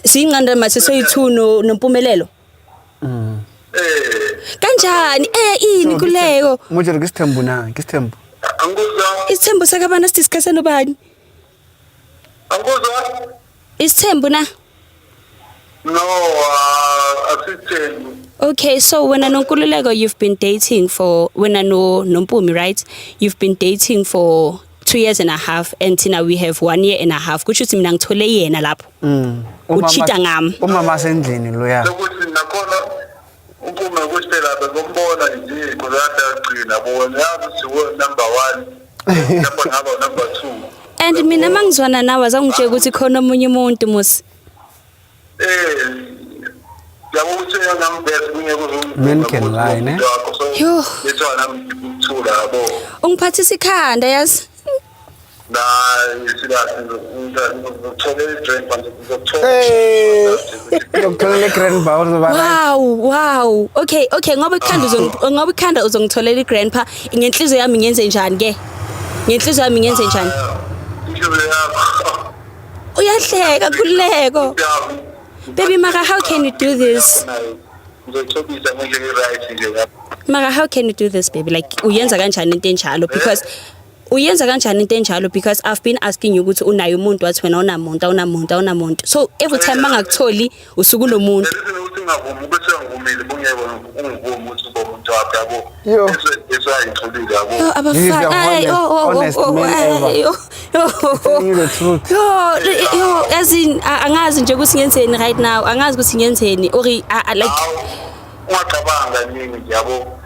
Siyinqanda mase soyi-2 nompumelelo. Kanjani? Ini kuleyo? Mujere kisithembu na, kisithembu. Isithembu sakabana sidiscuss nobani? Isithembu na? No, assistant. Okay, so when Nonkululeko you've been dating for Nompumi, right? You've been dating for 2 years and a half, and now we have 1 year and a half. Kusho ukuthi mina ngithole yena lapho. Uchita ngami. Umama sendlini loya. Lokuthi nakhona umphume kuphela bezombona nje kodwa agcina bona yazi siwe number 1 lapho ngaba number 2. And mina mangizwana nawe azangitshela ukuthi khona omunye umuntu musi. Men can lie, ne? Yo. Ungiphathisa ikhanda yazi. Wow. Okay, ngoba ikhanda uzongitholela igrandpa. Ngenhliziyo yami ngenze njani ke? Ngenhliziyo yami ngenze njani? Uyahleka kuleko. Baby Mara, how can you do this? Mara, how can you do this, baby? Like, uyenza kanjani into enjalo? Because I've been asking you ukuthi unayo umuntu wathi wena unamuntu. So every time mangakutholi usuku unomuntu. As in angazi nje ukuthi ngenzeni right now. Angazi ukuthi ngenzeni or like ungacabanga nini yabo